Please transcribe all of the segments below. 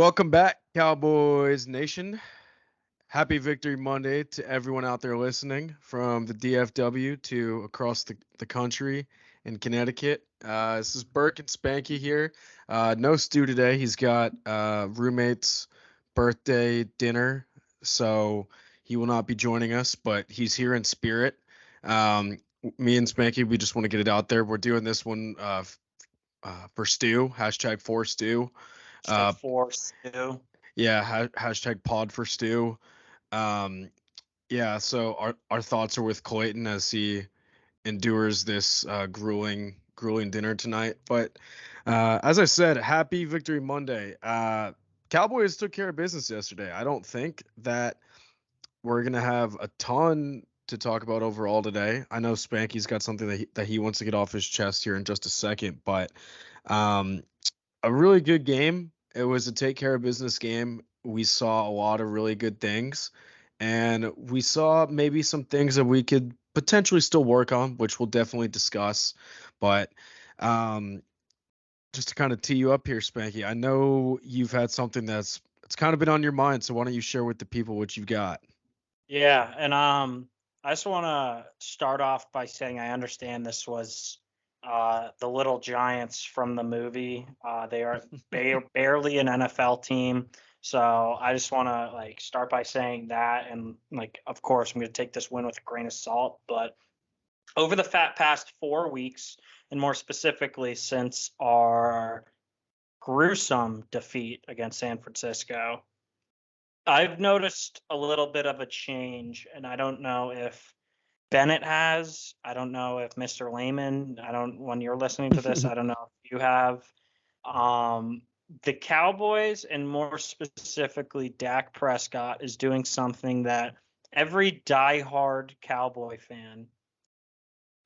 Welcome back, Cowboys Nation. Happy Victory Monday to everyone out there listening from the DFW to across the country in Connecticut. This is Burke and Spanky here. No Stu today. He's got roommate's birthday dinner, so he will not be joining us, but he's here in spirit. Me and Spanky, we just want to get it out there. We're doing this one for Stu, hashtag for Stu. Uh, Hashtag force too. yeah, hashtag pod for Stu. Um, yeah, so our thoughts are with Clayton as he endures this grueling dinner tonight. But as I said, happy Victory Monday. Cowboys took care of business yesterday. I don't think that we're gonna have a ton to talk about overall today. I know Spanky's got something that he wants to get off his chest here in just a second, but um, a really good game. It was a take care of business game. We saw a lot of really good things, and we saw maybe some things that we could potentially still work on, which we'll definitely discuss. But um, just to kind of tee you up here, Spanky, I know you've had something that's it's kind of been on your mind, so why don't you share with the people what you've got? Yeah, and I just want to start off by saying I understand this was the Little Giants from the movie. They are barely an NFL team, so I just want to start by saying that, and of course I'm going to take this win with a grain of salt, but over the past 4 weeks, and more specifically since our gruesome defeat against San Francisco, I've noticed a little bit of a change, and I don't know if Bennett has. I don't know if Mr. Lehman, when you're listening to this, I don't know if you have. Um, the Cowboys, and more specifically Dak Prescott, is doing something that every diehard Cowboy fan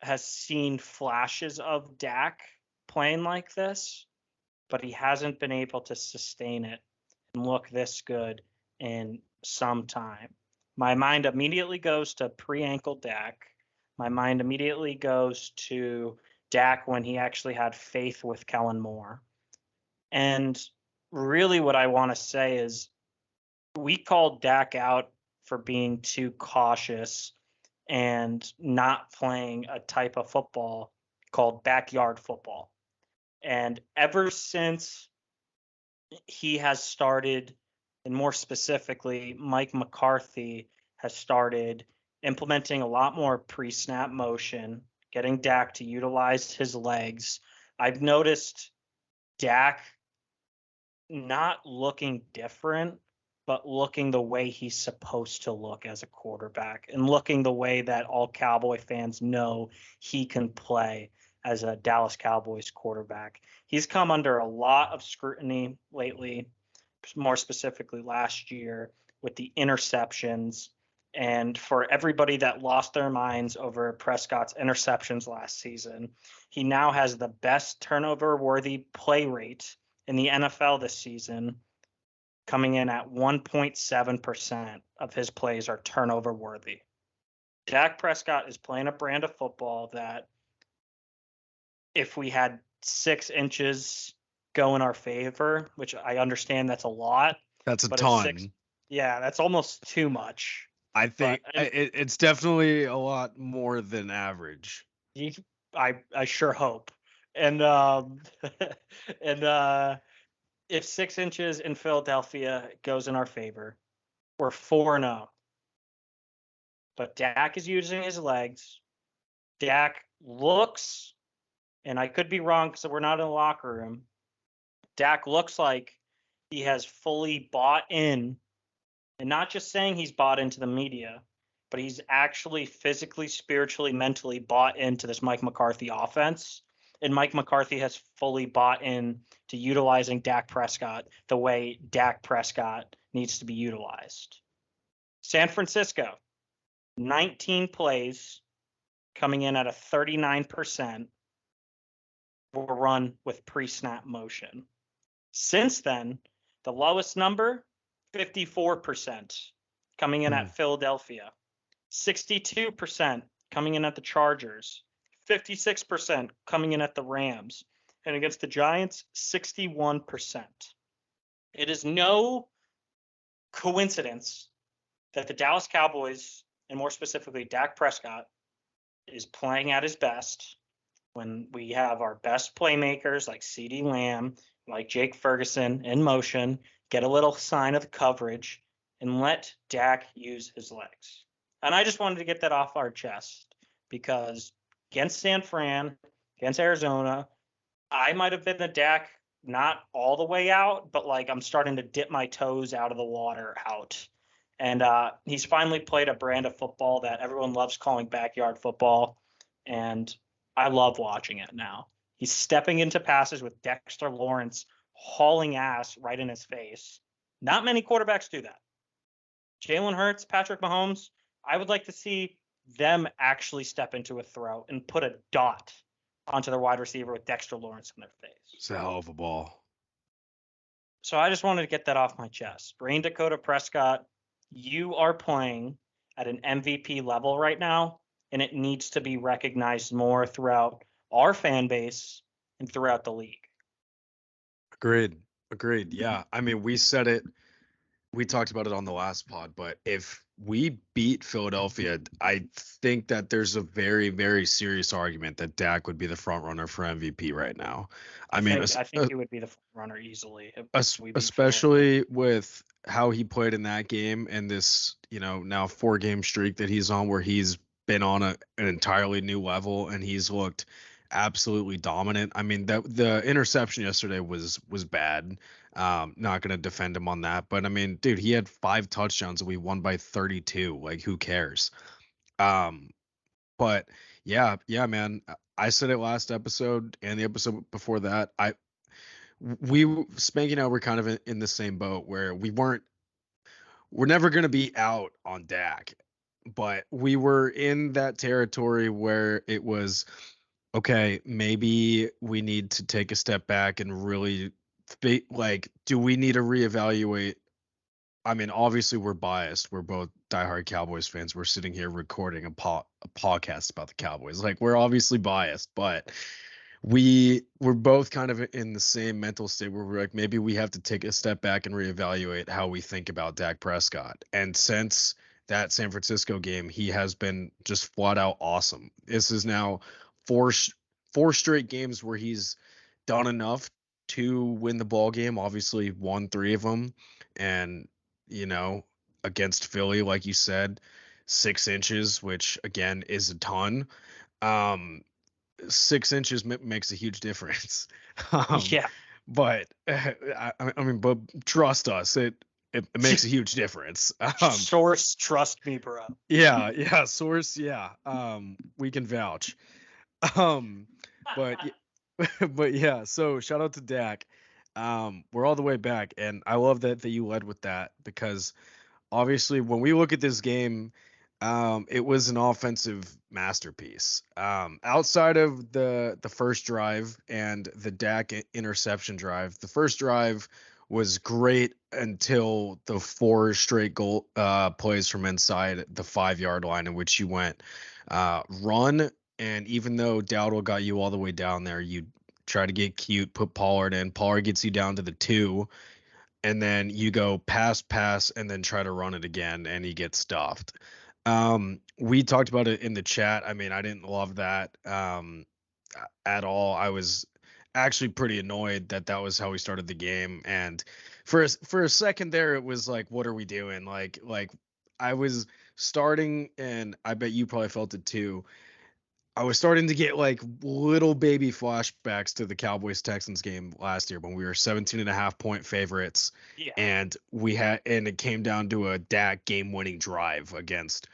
has seen flashes of Dak playing like this, but he hasn't been able to sustain it and look this good in some time. My mind immediately goes to pre-ankle Dak. My mind immediately goes to Dak when he actually had faith with Kellen Moore. And really what I want to say is we called Dak out for being too cautious and not playing a type of football called backyard football. And ever since he has started, and more specifically, Mike McCarthy has started implementing a lot more pre-snap motion, getting Dak to utilize his legs. I've noticed Dak not looking different, but looking the way he's supposed to look as a quarterback, and looking the way that all Cowboy fans know he can play as a Dallas Cowboys quarterback. He's come under a lot of scrutiny lately, more specifically last year with the interceptions. And for everybody that lost their minds over Prescott's interceptions last season, he now has the best turnover-worthy play rate in the NFL this season, coming in at 1.7% of his plays are turnover-worthy. Dak Prescott is playing a brand of football that, if we had 6 inches go in our favor, which I understand that's a lot. That's a but ton. Yeah, that's almost too much. I think it's definitely a lot more than average. I sure hope. And and if 6 inches in Philadelphia goes in our favor, we're 4-0. But Dak is using his legs. Dak looks, and I could be wrong because we're not in the locker room, Dak looks like he has fully bought in, and not just saying he's bought into the media, but he's actually physically, spiritually, mentally bought into this Mike McCarthy offense. And Mike McCarthy has fully bought in to utilizing Dak Prescott the way Dak Prescott needs to be utilized. San Francisco, 19 plays, coming in at a 39%, were run with pre-snap motion. Since then, the lowest number, 54%, coming in at Philadelphia, 62% coming in at the Chargers, 56% coming in at the Rams, and against the Giants, 61%. It is no coincidence that the Dallas Cowboys, and more specifically Dak Prescott, is playing at his best when we have our best playmakers like CeeDee Lamb, like Jake Ferguson in motion, get a little sign of the coverage, and let Dak use his legs. And I just wanted to get that off our chest because against San Fran, against Arizona, I might have been the Dak not all the way out, but like I'm starting to dip my toes out of the water out. And he's finally played a brand of football that everyone loves calling backyard football. And I love watching it now. He's stepping into passes with Dexter Lawrence hauling ass right in his face. Not many quarterbacks do that. Jalen Hurts, Patrick Mahomes, I would like to see them actually step into a throw and put a dot onto their wide receiver with Dexter Lawrence in their face. It's a hell of a ball. So I just wanted to get that off my chest. Brain Dakota Prescott, you are playing at an MVP level right now, and it needs to be recognized more throughout our fan base and throughout the league. Agreed. Yeah. I mean, we said it. We talked about it on the last pod, but if we beat Philadelphia, I think that there's a very, very serious argument that Dak would be the front runner for MVP right now. I mean, I think he would be the front runner easily. especially with how he played in that game and this, now 4-game streak that he's on where he's been on an entirely new level and he's looked absolutely dominant. I mean, the interception yesterday was bad. Not going to defend him on that, but I mean, dude, he had 5 touchdowns and we won by 32. Like, who cares? But yeah, man. I said it last episode and the episode before that. Spanky and I were kind of in the same boat where we're never going to be out on Dak, but we were in that territory where it was, okay, maybe we need to take a step back and really do we need to reevaluate? I mean, obviously we're biased. We're both diehard Cowboys fans. We're sitting here recording a podcast about the Cowboys. Like, we're obviously biased, but we're both kind of in the same mental state where we're like, maybe we have to take a step back and reevaluate how we think about Dak Prescott. And since that San Francisco game, he has been just flat out awesome. This is now four straight games where he's done enough to win the ball game. Obviously won 3 of them, and against Philly, like you said, 6 inches, which again is a ton. 6 inches makes a huge difference. Yeah. But I mean, but trust us, it makes a huge difference. Source, trust me, bro. Yeah, source, yeah. We can vouch. But but yeah, so shout out to Dak. We're all the way back, and I love that you led with that because obviously when we look at this game, it was an offensive masterpiece. Outside of the first drive and the Dak interception drive, the first drive was great until the 4 straight goal plays from inside the 5-yard line in which you went run, and even though Dowdle got you all the way down there, you try to get cute, put Pollard in. Pollard gets you down to the 2, and then you go pass, and then try to run it again, and he gets stuffed. We talked about it in the chat. I mean, I didn't love that at all. I was actually pretty annoyed that was how we started the game. And for a second there, it was like, what are we doing? Like I was starting, and I bet you probably felt it too. I was starting to get like little baby flashbacks to the Cowboys Texans game last year when we were 17.5-point favorites. Yeah. And it came down to a Dak game-winning drive against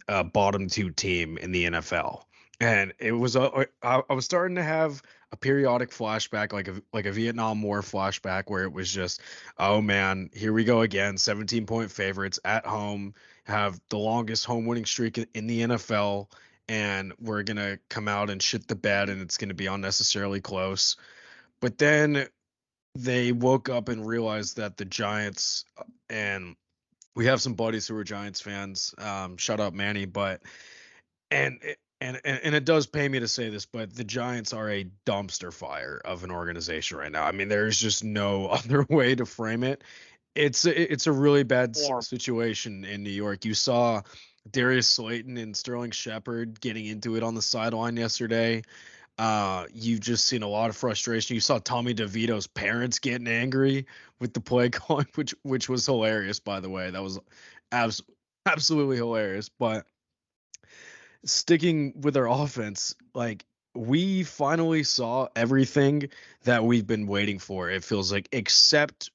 a bottom 2 team in the NFL. And it was I was starting to have a periodic flashback, like a Vietnam War flashback, where it was just, oh man, here we go again. 17-point favorites at home, have the longest home winning streak in the NFL, and we're gonna come out and shit the bed, and it's gonna be unnecessarily close. But then they woke up and realized that the Giants, and we have some buddies who are Giants fans. Shout out Manny, And it does pay me to say this, but the Giants are a dumpster fire of an organization right now. I mean, there's just no other way to frame it. It's a really bad Or situation in New York. You saw Darius Slayton and Sterling Shepard getting into it on the sideline yesterday. You've just seen a lot of frustration. You saw Tommy DeVito's parents getting angry with the play calling, which was hilarious, by the way. That was abs- absolutely hilarious. But sticking with our offense, like we finally saw everything that we've been waiting for. It feels like, except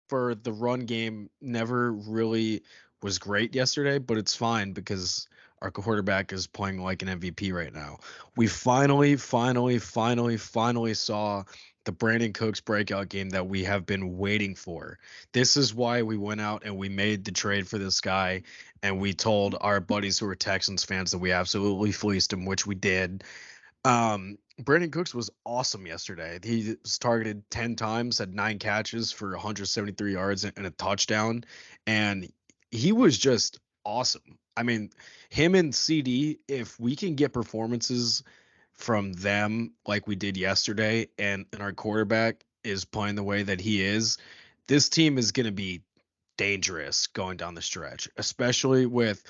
for the run game, never really was great yesterday, but it's fine because our quarterback is playing like an MVP right now. We finally saw the Brandon Cooks breakout game that we have been waiting for. This is why we went out and we made the trade for this guy, and we told our buddies who were Texans fans that we absolutely fleeced him, which we did. Brandon Cooks was awesome yesterday. He was targeted 10 times, had 9 catches for 173 yards and a touchdown, and he was just awesome. I mean, him and CD, if we can get performances from them like we did yesterday, and our quarterback is playing the way that he is, this team is going to be dangerous going down the stretch, especially with,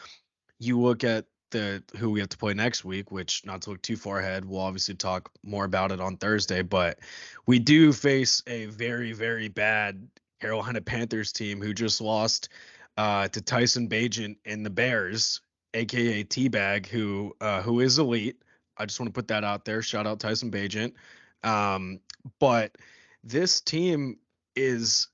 you look at the who we have to play next week, which, not to look too far ahead, we'll obviously talk more about it on Thursday, but we do face a very, very bad Carolina Panthers team who just lost to Tyson Bagent and the Bears, aka Teabag, who is elite. I just want to put that out there. Shout out Tyson Bagent. But this team is,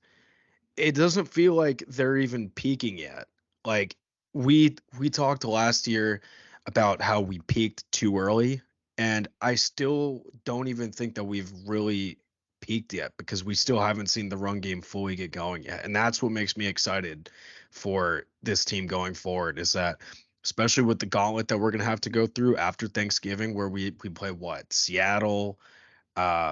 it doesn't feel like they're even peaking yet. Like we talked last year about how we peaked too early, and I still don't even think that we've really peaked yet because we still haven't seen the run game fully get going yet. And that's what makes me excited for this team going forward, is that, especially with the gauntlet that we're going to have to go through after Thanksgiving, where we play what? Seattle,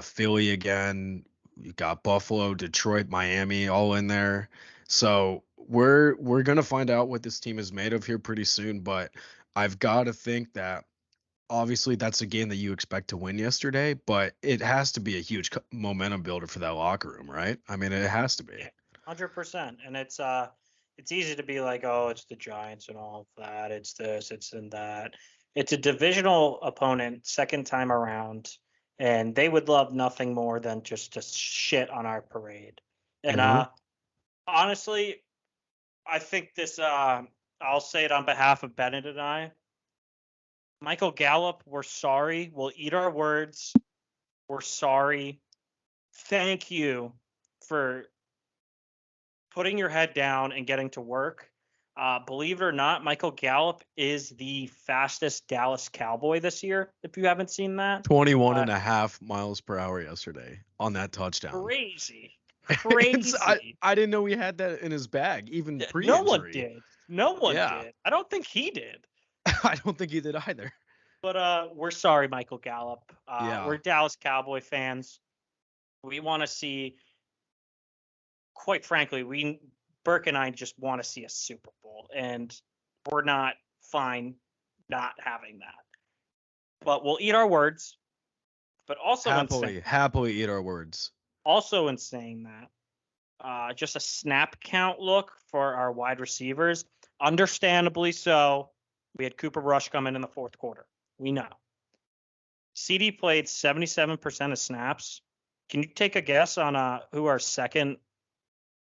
Philly again. You got Buffalo, Detroit, Miami, all in there. So we're gonna find out what this team is made of here pretty soon. But I've got to think that, obviously, that's a game that you expect to win yesterday, but it has to be a huge momentum builder for that locker room, right? I mean, it has to be. 100%. And it's easy to be like, oh, it's the Giants and all of that. It's this, it's and that. It's a divisional opponent, second time around, and they would love nothing more than just to shit on our parade. And Mhm. honestly, I think this. I'll say it on behalf of Bennett and I. Michael Gallup, we're sorry. We'll eat our words. We're sorry. Thank you for putting your head down and getting to work. Believe it or not, Michael Gallup is the fastest Dallas Cowboy this year, if you haven't seen that. 21 and a half miles per hour yesterday on that touchdown. Crazy. It's, Crazy. I didn't know he had that in his bag, even No one pre-injury. did. No one Yeah. did. I don't think he did. I don't think he did either. But we're sorry, Michael Gallup. Yeah. We're Dallas Cowboy fans. We want to see, quite frankly, Burke and I just want to see a Super Bowl, and we're not fine not having that. But we'll eat our words. But also Happily eat our words. Also in saying that, just a snap count look for our wide receivers. Understandably so. We had Cooper Rush come in the fourth quarter. We know. CD played 77% of snaps. Can you take a guess on who our second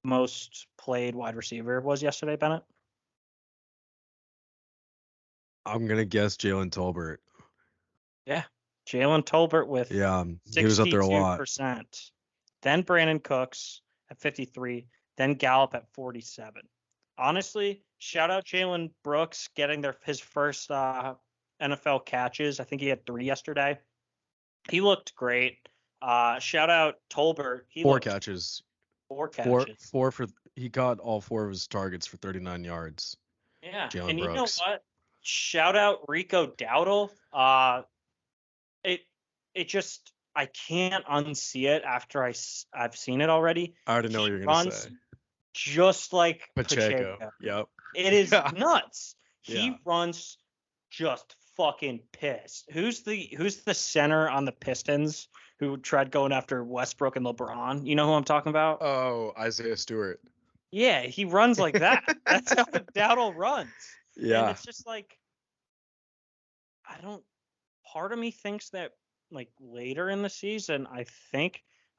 most played wide receiver was yesterday, Bennett? I'm gonna guess Jalen Tolbert. Yeah, Jalen Tolbert with He was up there a lot. 62%. Then Brandon Cooks at 53. Then Gallup at 47. Honestly, shout out Jalen Brooks getting his first NFL catches. I think he had 3 yesterday. He looked great. Shout out Tolbert. Four catches. 4 catches. He got all 4 of his targets for 39 yards. Yeah, Jalen and Brooks. You know what? Shout out Rico Dowdle. It just, I can't unsee it after I've seen it already. I already know what you're gonna say. Just like Pacheco. Yep. It is nuts. He Yeah. runs just fucking pissed. Who's the center on the Pistons who tried going after Westbrook and LeBron? You know who I'm talking about? Oh, Isaiah Stewart. Yeah, he runs like that. That's how Dowdle runs. And Yeah, it's just like, part of me thinks that like later in the season, I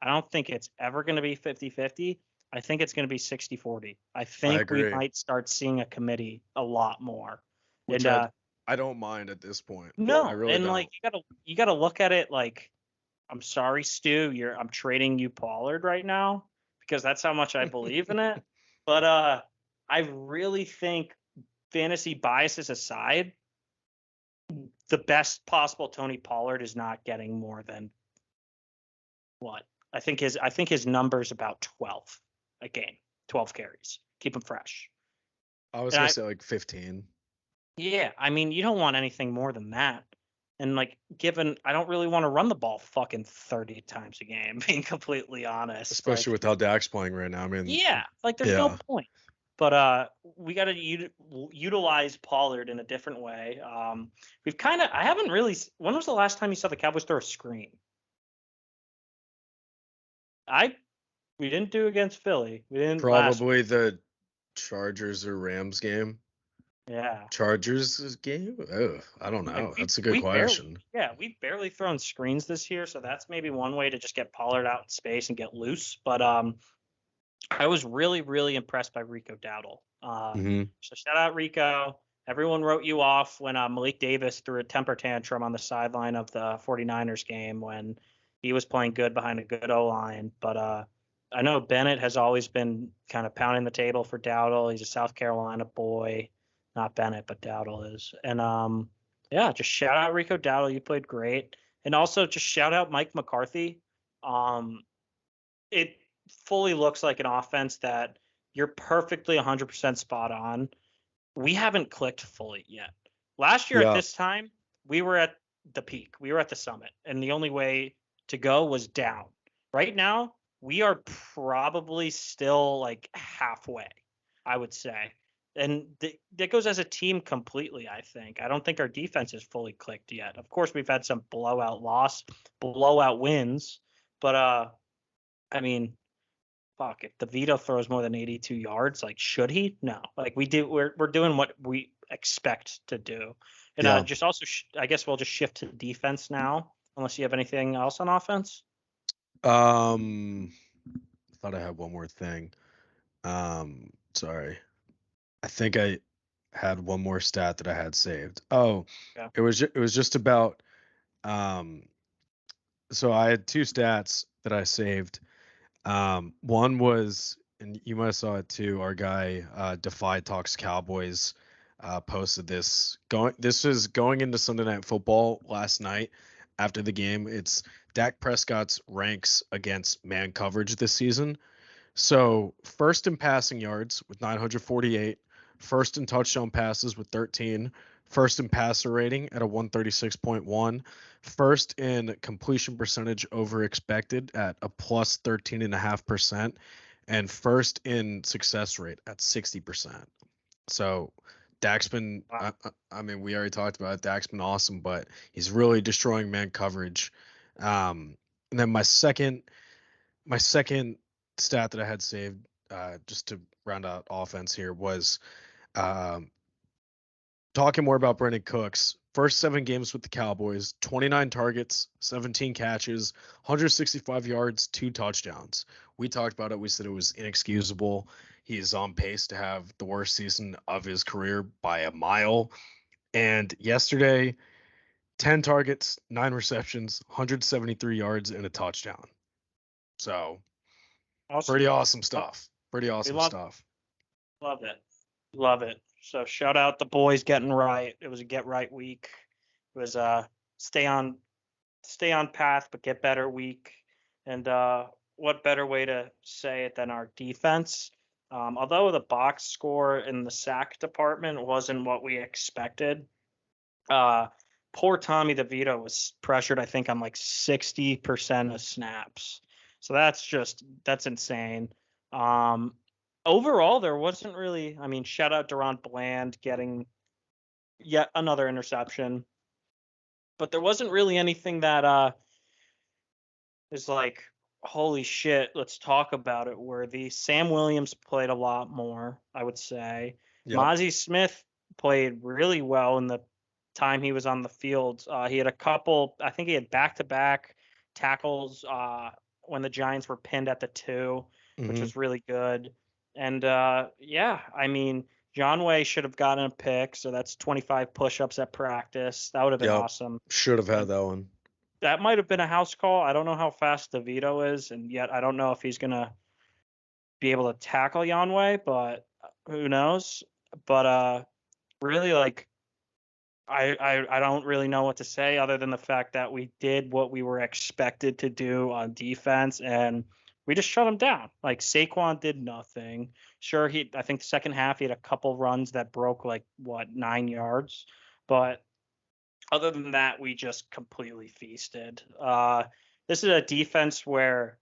don't think it's ever going to be 50-50. I think it's going to be 60-40. I I think we agree. might start seeing a committee a lot more. Which And I don't mind at this point. I no, really and like don't. you gotta look at it like, I'm sorry, Stu, I'm trading you Pollard right now because that's how much I believe in it. But I really think, fantasy biases aside, the best possible Tony Pollard is not getting more than what? I think his number's about 12 a game, 12 carries. Keep him fresh. I was And gonna say like 15. yeah, I mean, you don't want anything more than that. And like, given I don't really want to run the ball fucking 30 times a game, being completely honest. Especially Like, with how Dak's playing right now. I mean, yeah, like there's no yeah. point. But we got to utilize Pollard in a different way. I haven't really. When was the last time you saw the Cowboys throw a screen? We didn't do against Philly. We didn't last week. Probably the Chargers or Rams game. Yeah. Chargers game? Oh, I don't Like know. we That's a good we barely question. yeah, we've barely thrown screens this year, so that's maybe one way to just get Pollard out in space and get loose. But I was really, really impressed by Rico Dowdle. Hmm. So shout out Rico. Everyone wrote you off when Malik Davis threw a temper tantrum on the sideline of the 49ers game when he was playing good behind a good O-line. But I know Bennett has always been kind of pounding the table for Dowdle. He's a South Carolina boy. Not Bennett, but Dowdle is. And yeah, just shout out Rico Dowdle. You played great. And also just shout out Mike McCarthy. It fully looks like an offense that you're perfectly 100% spot on. We haven't clicked fully yet. Last year at Yeah. this time, we were at the peak. We were at the summit, and the only way to go was down. Right now, we are probably still like halfway, I would say. And that goes as a team completely, I think. I don't think our defense is fully clicked yet. Of course, we've had some blowout wins, but I mean, fuck, if DeVito throws more than 82 yards, like, should he? No. Like, we're doing what we expect to do. And Yeah. just also, I guess we'll just shift to defense now, unless you have anything else on offense. I thought I had one more thing. Sorry. I think I had one more stat that I had saved. Oh, Yeah. it was just about um so I had two stats that I saved. One was, and you might have saw it too, our guy Defy Talks Cowboys posted this. This was going into Sunday Night Football last night after the game. It's Dak Prescott's ranks against man coverage this season. So first in passing yards with 948, first in touchdown passes with 13, first in passer rating at a 136.1, first in completion percentage over expected at a plus 13.5%, and first in success rate at 60%. So Dak's been, Wow. I mean, we already talked about it. Dak's been awesome, but he's really destroying man coverage. And then my second stat that I had saved, just to round out offense here, was um, talking more about Brandon Cooks. First 7 games with the Cowboys, 29 targets, 17 catches, 165 yards, 2 touchdowns. We talked about it. We said it was inexcusable. He is on pace to have the worst season of his career by a mile. And yesterday, 10 targets, 9 receptions, 173 yards, and a touchdown. So Awesome. pretty awesome Well, stuff. Pretty we awesome love stuff. love it. Love it. So shout out the boys getting right. It was a get right week. It was stay on stay on path but get better week. And what better way to say it than our defense? Although the box score in the sack department wasn't what we expected, uh, poor Tommy DeVito was pressured, I think, on like 60% of snaps. So that's insane. Um, Overall, there wasn't really. I mean, shout out Durant Bland getting yet another interception. But there wasn't really anything that is like, holy shit, let's talk about it worthy. Sam Williams played a lot more, I would say. Yep. Mozzie Smith played really well in the time he was on the field. He had a couple, I think he had back to back tackles when the Giants were pinned at the 2, which Hmm. was really good. And yeah, I mean, John Way should have gotten a pick. So that's 25 push ups at practice. That would have been Yep. awesome. Should have had And that one. that might have been a house call. I don't know how fast DeVito is, and yet I don't know if he's gonna be able to tackle Yanway, but who knows? But really, like I don't really know what to say other than the fact that we did what we were expected to do on defense, and we just shut him down. Like Saquon did nothing. Sure, I think the second half he had a couple runs that broke like what 9 yards, but other than that, we just completely feasted. This is a defense where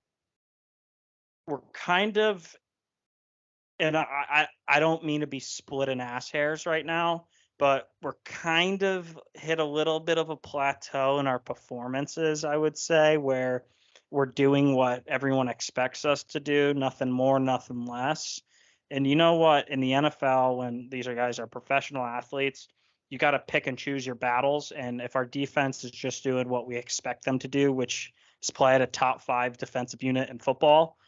we're kind of, and I don't mean to be splitting ass hairs right now, but we're kind of hit a little bit of a plateau in our performances, I would say, where we're doing what everyone expects us to do, nothing more, nothing less. And you know what? In the NFL, when these guys are professional athletes, you got to pick and choose your battles. And if our defense is just doing what we expect them to do, which is play at a top 5 defensive unit in football,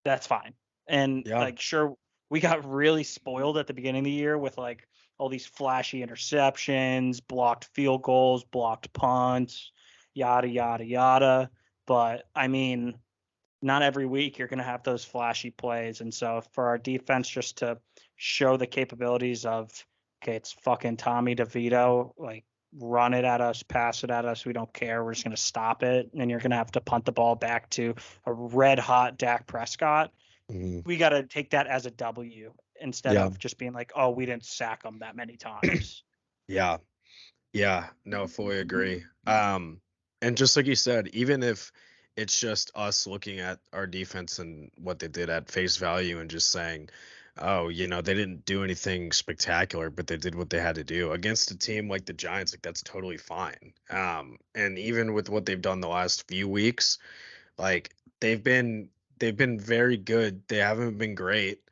that's fine. And Yeah. like, sure, we got really spoiled at the beginning of the year with like all these flashy interceptions, blocked field goals, blocked punts, yada, yada, yada. But I mean, not every week you're going to have those flashy plays. And so for our defense just to show the capabilities of, okay, it's fucking Tommy DeVito, like run it at us, pass it at us. We don't care. We're just going to stop it. And you're going to have to punt the ball back to a red hot Dak Prescott. Hmm. We got to take that as a W instead Yeah. of just being like, oh, we didn't sack them that many times. Yeah. Yeah, no, fully agree. And just like you said, even if it's just us looking at our defense and what they did at face value and just saying, oh, they didn't do anything spectacular, but they did what they had to do against a team like the Giants, like that's totally fine. And even with what they've done the last few weeks, like they've been very good. They haven't been great.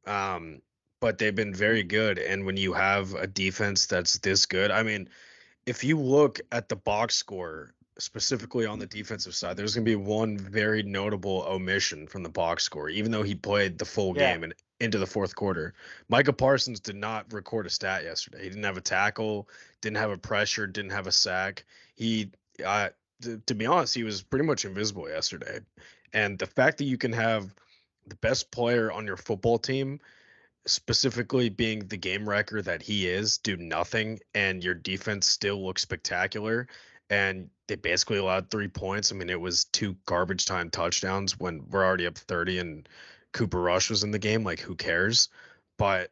Um, but they've been very good. And when you have a defense that's this good, I mean, if you look at the box score, specifically on the defensive side, there's going to be one very notable omission from the box score, even though he played the full Yeah, game and into the fourth quarter. Micah Parsons did not record a stat yesterday. He didn't have a tackle, didn't have a pressure, didn't have a sack. He, to be honest, he was pretty much invisible yesterday. And the fact that you can have the best player on your football team specifically being the game wrecker that he is, do nothing, and your defense still looks spectacular. And they basically allowed 3 points. I mean, it was 2 garbage time touchdowns when we're already up 30 and Cooper Rush was in the game. Like, who cares? But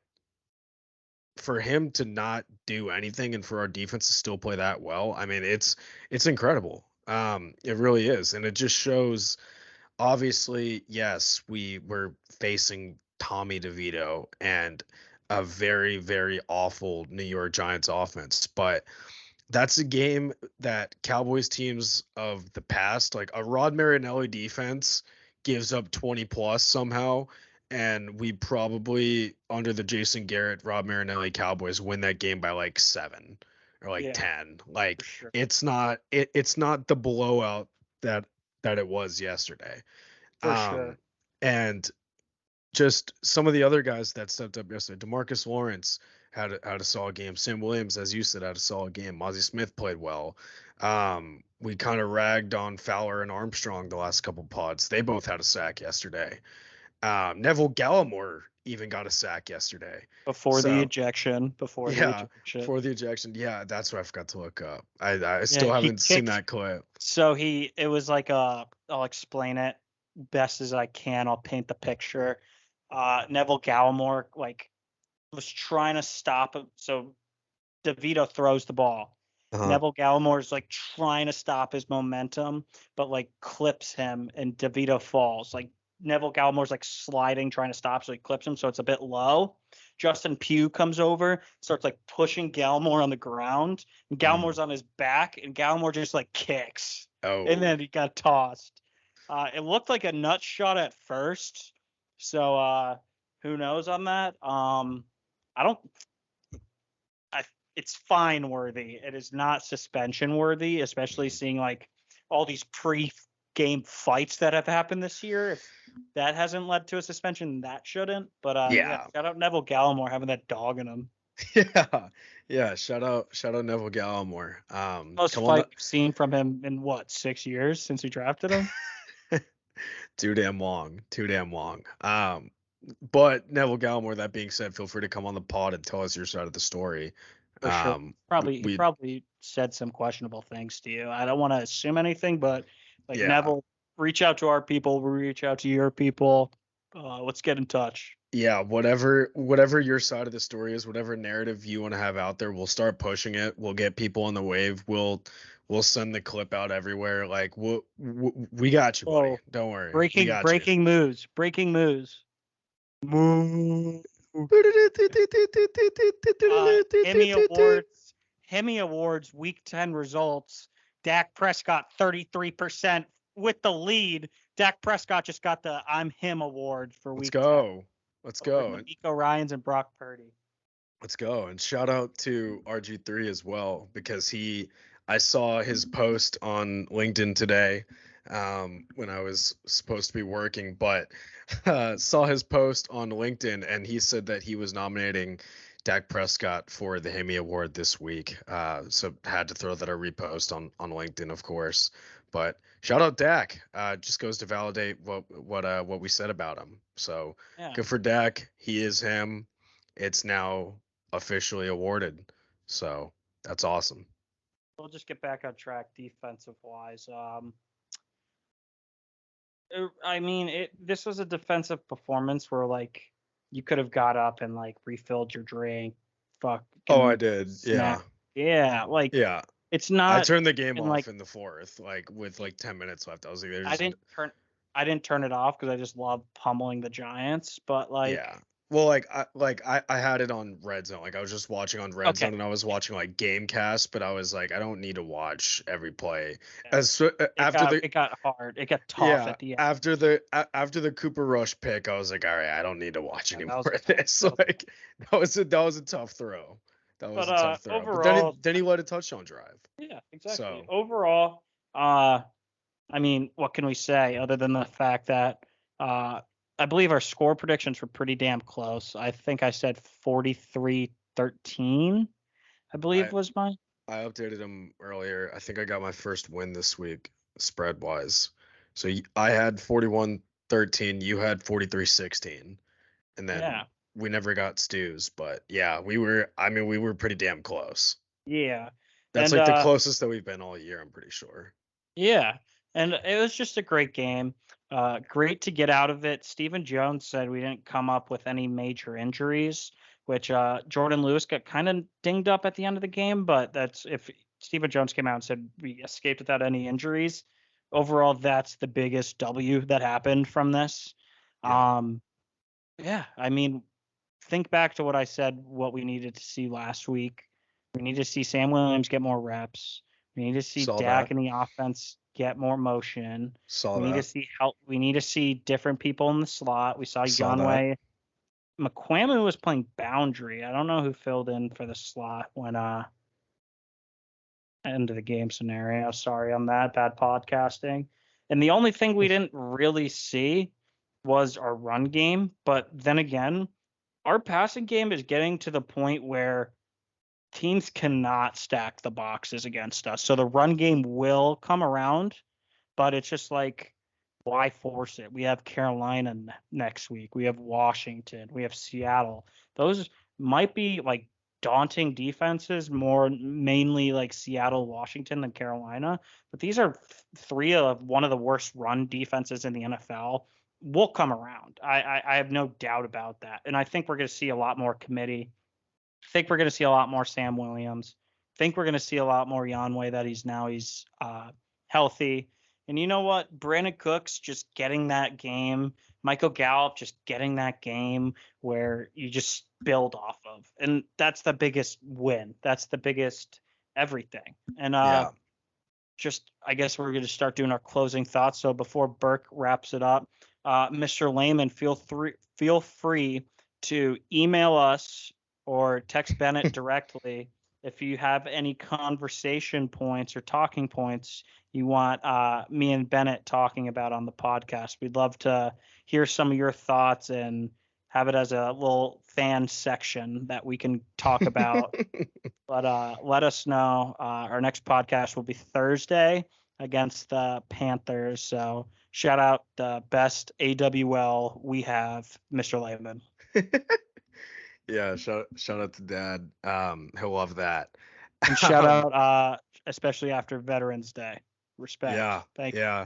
for him to not do anything and for our defense to still play that well, I mean, it's incredible. It really is. And it just shows, obviously, yes, we were facing Tommy DeVito and a very, very awful New York Giants offense, but that's a game that Cowboys teams of the past, like a Rod Marinelli defense, gives up 20 plus somehow. And we probably, under the Jason Garrett, Rod Marinelli Cowboys, win that game by like 7 or like yeah, 10. for Like sure. it's not the blowout that it was yesterday. For sure. And just some of the other guys that stepped up yesterday. DeMarcus Lawrence had a solid game. Sam Williams, as you said, had a solid game. Mozzie Smith played well. We kind of ragged on Fowler and Armstrong the last couple pods. They both had a sack yesterday. Neville Gallimore even got a sack yesterday. Before the So ejection, yeah, for the ejection. Yeah, that's what I forgot to look up. I Yeah, still he haven't seen kicked. that clip. So it was like I'll explain it best as I can. I'll paint the picture. Neville Gallimore like was trying to stop him. So DeVito throws the ball. Uh-huh. Neville Gallimore's like trying to stop his momentum, but like clips him and DeVito falls. Like Neville Gallimore's like sliding, trying to stop, so he clips him. So it's a bit low. Justin Pugh comes over, starts like pushing Gallimore on the ground, and Gallimore's on his back, and Gallimore just like kicks, and then he got tossed. It looked like a nut shot at first, so who knows on that? I don't. It's fine worthy. It is not suspension worthy, especially seeing like all these pre-game fights that have happened this year. If that hasn't led to a suspension, that shouldn't. But yeah, shout out Neville Gallimore having that dog in him. Yeah. Shout out Neville Gallimore. Most fight we've seen from him in what, 6 years since we drafted him? Too damn long. But Neville Gallimore, that being said, feel free to come on the pod and tell us your side of the story. For sure. He probably said some questionable things to you. I don't want to assume anything, but Neville, reach out to our people, reach out to your people. Let's get in touch. Yeah, whatever your side of the story is, whatever narrative you want to have out there, we'll start pushing it. We'll get people on the wave. We'll send the clip out everywhere. Like we got you, buddy. Don't worry. Breaking moves. Hemi Awards Week 10 results. Dak Prescott 33% with the lead. Dak Prescott just got the I'm Him award for Week 10. Let's go. Nico Ryans and Brock Purdy. Let's go. And shout out to RG3 as well, because I saw his post on LinkedIn today when I was supposed to be working, but saw his post on LinkedIn, and he said that he was nominating Dak Prescott for the Hemi Award this week. So had to throw that a repost on LinkedIn, of course. But shout out Dak. Just goes to validate what we said about him. So Good for Dak. He is him. It's now officially awarded. So that's awesome. We'll just get back on track defensive wise. This was a defensive performance where like you could have got up and like refilled your drink. I did. Snack. Yeah. Yeah. It's not. I turned the game off in the fourth, like with like 10 minutes left. I was like, I didn't turn it off because I just love pummeling the Giants. But like, yeah. Well, I had it on Red Zone. Like I was just watching on Red Zone, and I was watching like Gamecast, but I was like, I don't need to watch every play. Yeah. It got hard. It got tough at the end. After the Cooper Rush pick, I was like, all right, I don't need to watch anymore of this. That was a tough throw. That was a tough throw. Overall, but then he led a touchdown drive. Yeah, exactly. So overall, what can we say other than the fact that I believe our score predictions were pretty damn close. I think I said 43-13, I believe was mine. I updated them earlier. I think I got my first win this week, spread-wise. So I had 41-13, you had 43-16. And then we never got Stu's, but yeah, we were pretty damn close. Yeah. That's the closest that we've been all year, I'm pretty sure. Yeah. And it was just a great game. Great to get out of it. Stephen Jones said we didn't come up with any major injuries, which Jordan Lewis got kind of dinged up at the end of the game. But that's if Stephen Jones came out and said we escaped without any injuries. Overall, that's the biggest W that happened from this. Yeah. Think back to what I said, what we needed to see last week. We need to see Sam Williams get more reps. We need to see Dak in the offense get more motion. We need to see different people in the slot. We saw Yanway. McQuamu was playing boundary. I don't know who filled in for the slot when end of the game scenario. Sorry on that. Bad podcasting. And the only thing we didn't really see was our run game. But then again, our passing game is getting to the point where teams cannot stack the boxes against us. So the run game will come around, but it's just like, why force it? We have Carolina next week. We have Washington. We have Seattle. Those might be like daunting defenses, more mainly like Seattle, Washington than Carolina. But these are three of one of the worst run defenses in the NFL. We'll come around. I have no doubt about that. And I think we're going to see a lot more committee. I think we're going to see a lot more Sam Williams. I think we're going to see a lot more Yanway that he's healthy. And you know what? Brandon Cooks just getting that game, Michael Gallup just getting that game where you just build off of. And that's the biggest win. That's the biggest everything. And Yeah. just I guess we're going to start doing our closing thoughts. So before Burke wraps it up, Mr. Lehman, feel free to email us or text Bennett directly if you have any conversation points or talking points you want me and Bennett talking about on the podcast. We'd love to hear some of your thoughts and have it as a little fan section that we can talk about. But let us know. Our next podcast will be Thursday against the Panthers. So shout out the best AWL we have, Mr. Lehman. Yeah, shout out to Dad. He'll love that. And shout out, especially after Veterans Day. Respect. Yeah, Thank yeah.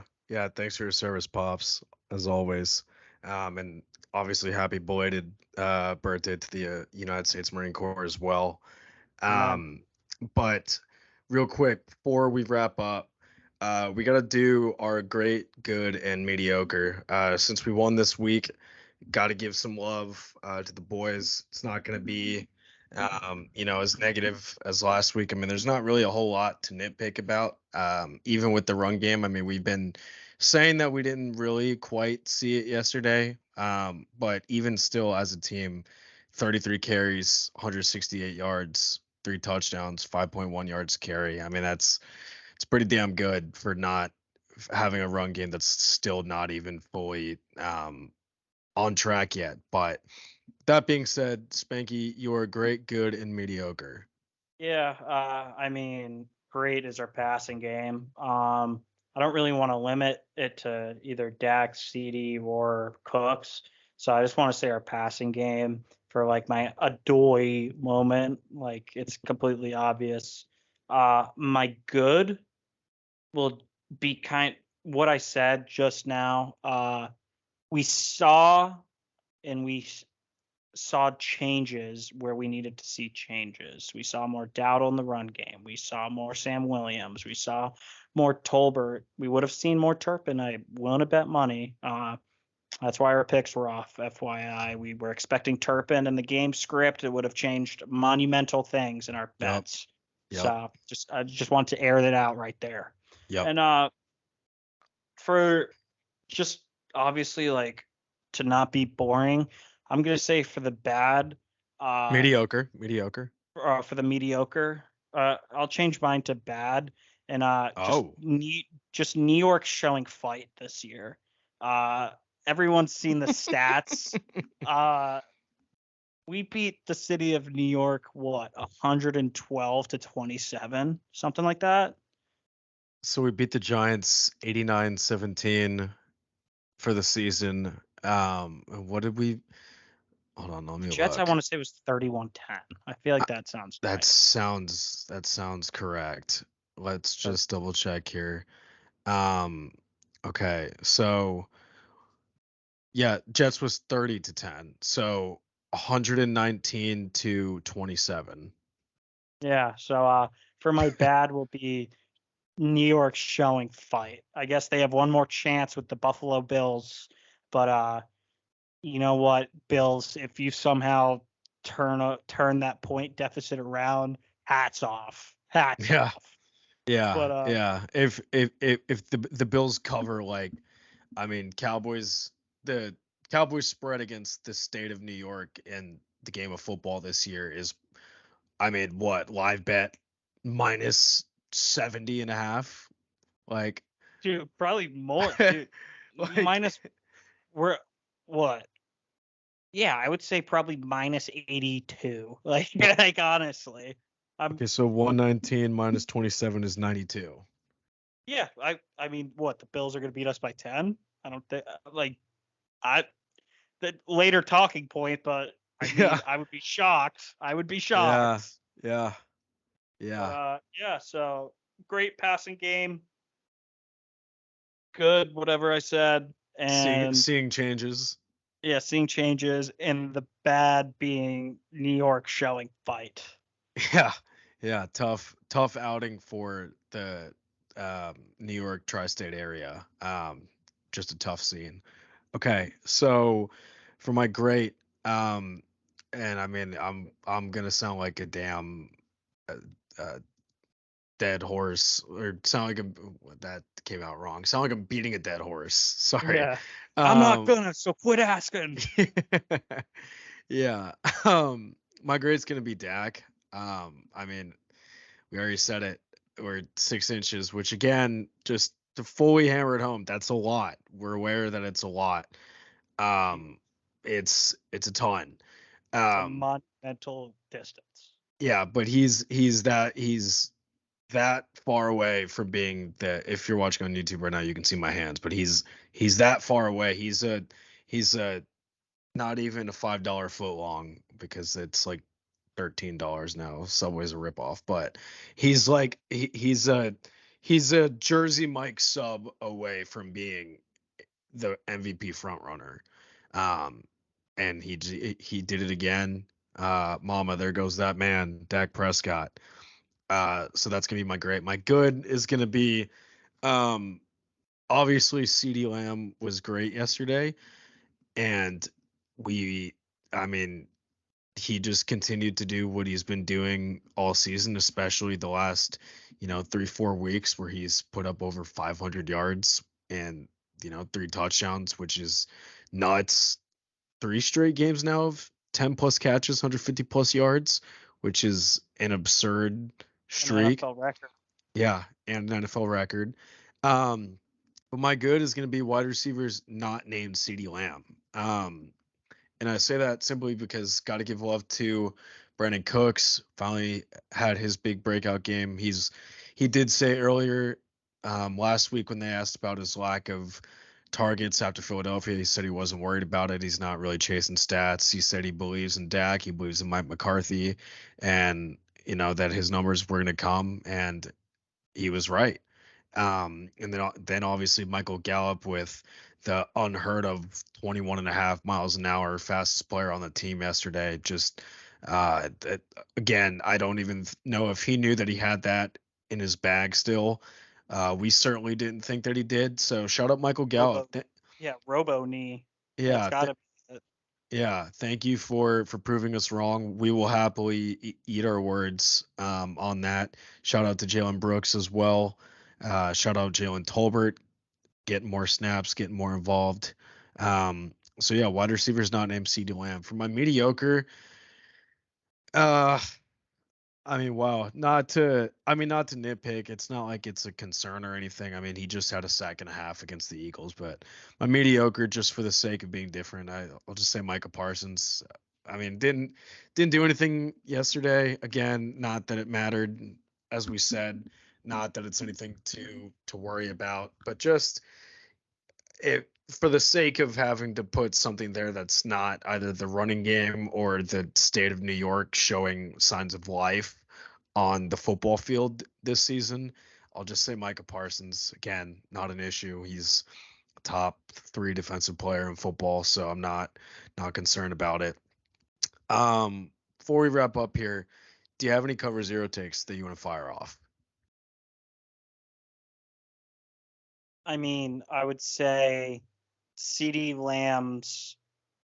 Thanks for your service, Pops, as always. And obviously, happy belated birthday to the United States Marine Corps as well. Amen. But real quick, before we wrap up, we got to do our great, good, and mediocre. Since we won this week, got to give some love to the boys. It's not going to be, as negative as last week. I mean, there's not really a whole lot to nitpick about, even with the run game. I mean, we've been saying that we didn't really quite see it yesterday, but even still, as a team, 33 carries, 168 yards, 3 touchdowns, 5.1 yards carry. I mean, it's pretty damn good for not having a run game that's still not even fully on track yet. But that being said, Spanky, you're great, good, and mediocre. Yeah. I mean, great is our passing game. I don't really want to limit it to either Dak, CD, or Cooks. So I just want to say our passing game for like my adoy moment. Like it's completely obvious. My good will be what I said just now. We saw and saw changes where we needed to see changes. We saw more Dowdle in the run game. We saw more Sam Williams. We saw more Tolbert. We would have seen more Turpin. I willing to bet money. That's why our picks were off. FYI, we were expecting Turpin in the game script. It would have changed monumental things in our bets. Yep. So I just want to air that out right there. Yep. And for just obviously like to not be boring, I'm gonna say for the bad, Mediocre. for the mediocre, I'll change mine to bad, and just New York showing fight this year. Everyone's seen the stats. We beat the city of New York, 112-27, something like that. So we beat the Giants 89-17 for the season. What did we? Hold on, let me Jets, look. I want to say was 31-10. I feel like that sounds That right. sounds correct. Let's just double check here. Okay, so yeah, Jets was 30-10. So 119-27. Yeah, so for my bad will be New York showing fight. I guess they have one more chance with the Buffalo Bills, but you know what, Bills, if you somehow turn that point deficit around, hats off. Hats Yeah. off. Yeah, But yeah. If the Bills cover, like, I mean, the Cowboys spread against the state of New York in the game of football this year is, I mean, what, live bet minus 70.5? Like, dude, probably more, dude. like, Minus we're what? Yeah, I would say probably minus 82. Like honestly. okay, so 119 minus 27 is 92. Yeah, I mean, what, the Bills are going to beat us by 10? I don't think I the later talking point, but I mean, Yeah, I would be shocked. I would be yeah, shocked. yeah, But yeah. yeah, so great passing game. Good, whatever I said. And Seeing changes. yeah, seeing changes, and the bad being New York showing fight. Yeah, yeah, tough outing for the New York tri-state area. Just a tough scene. Okay, so for my great, um, and I mean, I'm gonna sound like a damn uh, uh, dead horse, or sound like that came out wrong. Sound like I'm beating a dead horse. Sorry. Yeah. I'm not Um, gonna, so quit asking. yeah. My grade's gonna be Dak. I mean, we already said it. We're 6 inches, which again, just to fully hammer it home, that's a lot. We're aware that it's a lot. Um, it's a ton. It's a Um, monumental distance. yeah, but he's that far away from being the. If you're watching on YouTube right now, you can see my hands, but he's that far away. He's a not even a $5 foot long because it's like $13 now. Subway's a ripoff, but he's like he's a Jersey Mike sub away from being the MVP front runner. Um, and he did it again. Mama, there goes that man, Dak Prescott. So that's gonna be my great. My good is gonna be um obviously CD Lamb was great yesterday, and we I mean he just continued to do what he's been doing all season, especially the last, 3-4 weeks where he's put up over 500 yards and 3 touchdowns, which is nuts. 3 straight games now of 10 plus catches, 150 plus yards, which is an absurd An streak. NFL record. Yeah, and an NFL record. Um, but my good is going to be wide receivers not named CeeDee Lamb. And I say that simply because got to give love to Brandon Cooks. Finally had his big breakout game. He did say earlier last week when they asked about his lack of targets after Philadelphia, he said he wasn't worried about it. He's not really chasing stats. He said he believes in Dak. He believes in Mike McCarthy, and that his numbers were going to come, and he was right. And then obviously Michael Gallup with the unheard of 21 and a half miles an hour fastest player on the team yesterday. Just again, I don't even know if he knew that he had that in his bag still. We certainly didn't think that he did. So shout out Michael Gallup. Robo, yeah, robo knee. That's Yeah, got to be it. yeah, thank you for proving us wrong. We will happily eat our words on that. Shout out to Jalen Brooks as well. Shout out Jalen Tolbert, getting more snaps, getting more involved. So yeah, wide receivers not named CeeDee Lamb. For my mediocre, uh, I mean, wow, not to nitpick. It's not like it's a concern or anything. I mean, he just had a sack and a half against the Eagles, but my mediocre, just for the sake of being different, I'll just say Micah Parsons. I mean, didn't do anything yesterday. Again, not that it mattered, as we said, not that it's anything to worry about, but just it for the sake of having to put something there that's not either the running game or the state of New York showing signs of life on the football field this season, I'll just say Micah Parsons. Again, not an issue. He's a top 3 defensive player in football, so I'm not concerned about it. Before we wrap up here, do you have any cover zero takes that you want to fire off? I mean, I would say CD Lamb's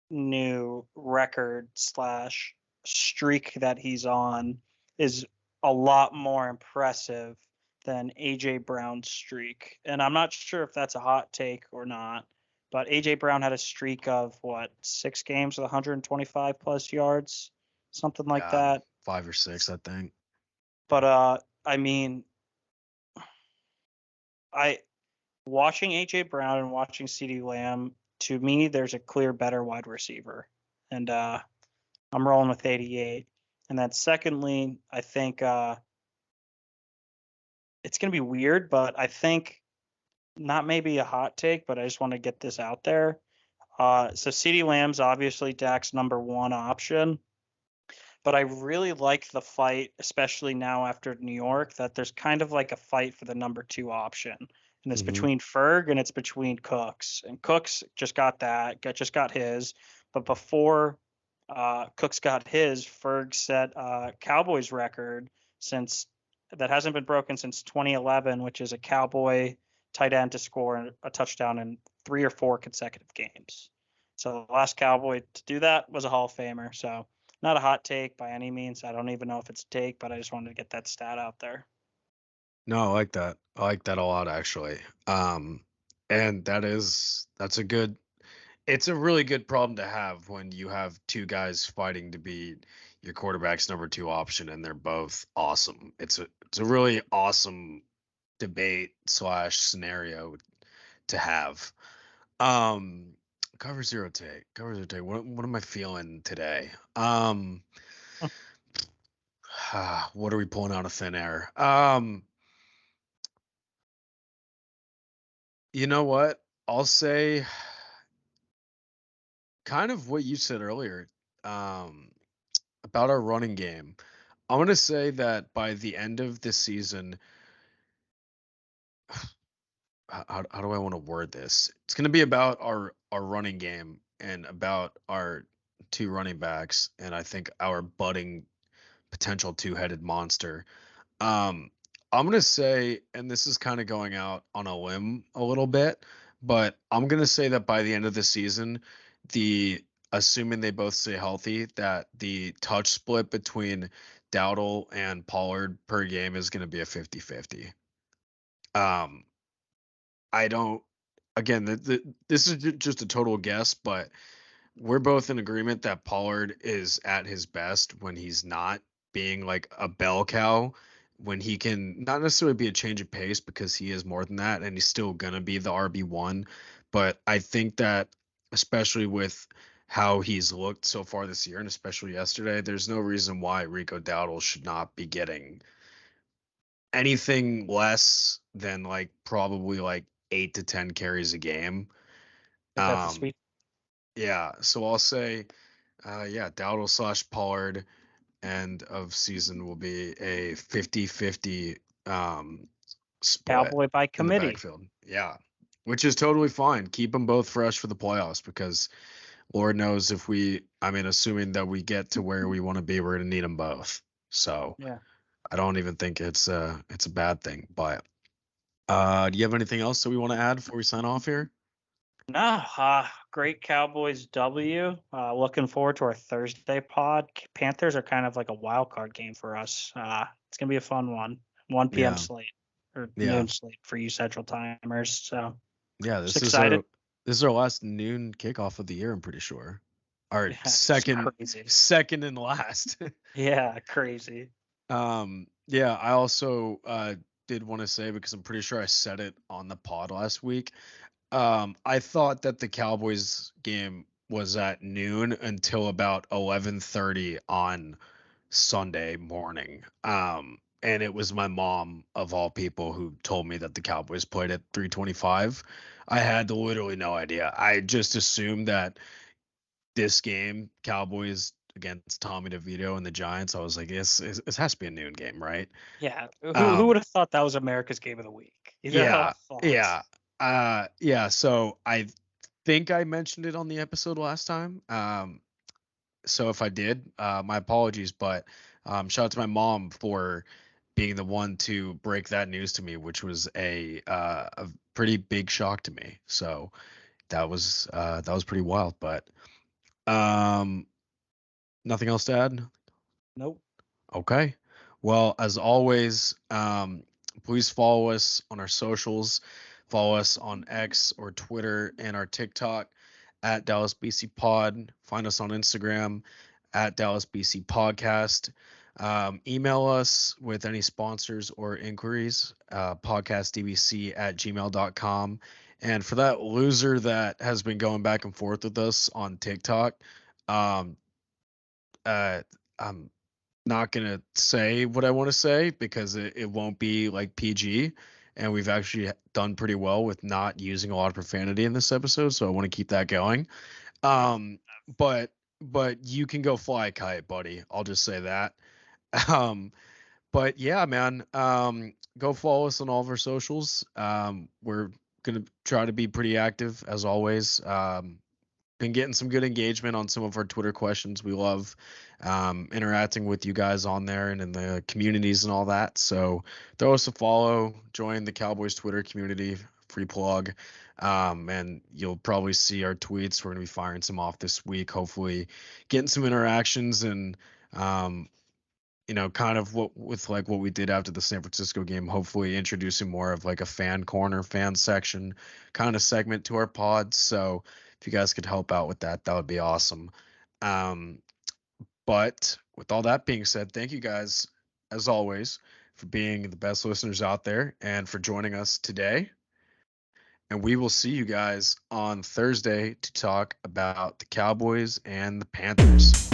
new record slash streak that he's on is a lot more impressive than AJ Brown's streak. And I'm not sure if that's a hot take or not, but AJ Brown had a streak of what, 6 games with 125 plus yards, something like Yeah, that. 5 or 6, I think. But I mean, I watching AJ Brown and watching CD Lamb, to me, there's a clear better wide receiver. And I'm rolling with 88. And then secondly, I think it's going to be weird, but I think not maybe a hot take, but I just want to get this out there. So CeeDee Lamb's obviously Dak's number one option, but I really like the fight, especially now after New York, that there's kind of like a fight for the number two option. And it's Hmm. between Ferg and it's between Cooks. And Cooks just got just got his. But before Cooks got his, Ferg set Cowboys record since that hasn't been broken since 2011, which is a Cowboy tight end to score a touchdown in 3 or 4 consecutive games. So the last Cowboy to do that was a Hall of Famer. So not a hot take by any means. I don't even know if it's a take, but I just wanted to get that stat out there. No, I like that. I like that a lot actually. And that's a good it's a really good problem to have when you have two guys fighting to be your quarterback's number two option and they're both awesome. It's a really awesome debate slash scenario to have. Um cover zero take. Cover zero take. What am I feeling today? What are we pulling out of thin air? You know what? I'll say kind of what you said earlier um, about our running game. I'm going to say that by the end of this season, how do I want to word this? It's going to be about our running game and about our two running backs, and I think our budding potential two-headed monster. Um, I'm gonna say, and this is kind of going out on a limb a little bit, but I'm gonna say that by the end of the season, the assuming they both stay healthy, that the touch split between Dowdle and Pollard per game is gonna be a 50-50. Um, I don't. Again, this is just a total guess, but we're both in agreement that Pollard is at his best when he's not being like a bell cow, when he can not necessarily be a change of pace because he is more than that and he's still going to be the RB1. But I think that, especially with how he's looked so far this year and especially yesterday, there's no reason why Rico Dowdle should not be getting anything less than like probably like 8 to 10 carries a game. Is that the Um, sweet? yeah, so I'll say yeah, Dowdle slash Pollard end of season will be a 50-50 split Cowboy by in the committee. backfield. Yeah, which is totally fine. Keep them both fresh for the playoffs because Lord knows if I mean, assuming that we get to where we want to be, we're going to need them both. So Yeah. I don't even think it's a bad thing. But do you have anything else that we want to add before we sign off here? No, great Cowboys W. Looking forward to our Thursday pod. Panthers are kind of like a wild card game for us. It's gonna be a fun one. 1 p.m. Yeah, slate or yeah, noon slate for you Central timers. So yeah. just excited. This is our last noon kickoff of the year. I'm pretty sure. Our Yeah, it's crazy. second and last. Yeah, crazy. Yeah, I also did want to say because I'm pretty sure I said it on the pod last week. I thought that the Cowboys game was at noon until about 11:30 on Sunday morning. And it was my mom of all people who told me that the Cowboys played at 3:25. I had literally no idea. I just assumed that this game, Cowboys against Tommy DeVito and the Giants, I was like, this has to be a noon game, right? Yeah, who would Um, have thought that was America's game of the week? yeah, Thoughts. yeah, yeah. So I think I mentioned it on the episode last time. So if I did, my apologies. But shout out to my mom for being the one to break that news to me, which was a pretty big shock to me. So that was pretty wild. But um, nothing else to add. Nope. Okay. Well, as always, please follow us on our socials. Follow us on X or Twitter and our TikTok at Dallas BC Pod. Find us on Instagram at Dallas BC Podcast. Email us with any sponsors or inquiries, podcastdbc@gmail.com. And for that loser that has been going back and forth with us on TikTok, um, I'm not gonna say what I want to say because it won't be like PG, and we've actually done pretty well with not using a lot of profanity in this episode, so I want to keep that going. Um, but you can go fly a kite, buddy. I'll just say that. Um, but yeah, man, go follow us on all of our socials. We're gonna try to be pretty active as always. been getting some good engagement on some of our Twitter questions. We love interacting with you guys on there and in the communities and all that. So throw us a follow, join the Cowboys Twitter community, free plug. And you'll probably see our tweets. We're going to be firing some off this week, hopefully getting some interactions and, kind of what we did after the San Francisco game, hopefully introducing more of like a fan corner, fan section kind of segment to our pod. So if you guys could help out with that, that would be awesome. Um, but with all that being said, thank you guys, as always, for being the best listeners out there and for joining us today. And we will see you guys on Thursday to talk about the Cowboys and the Panthers.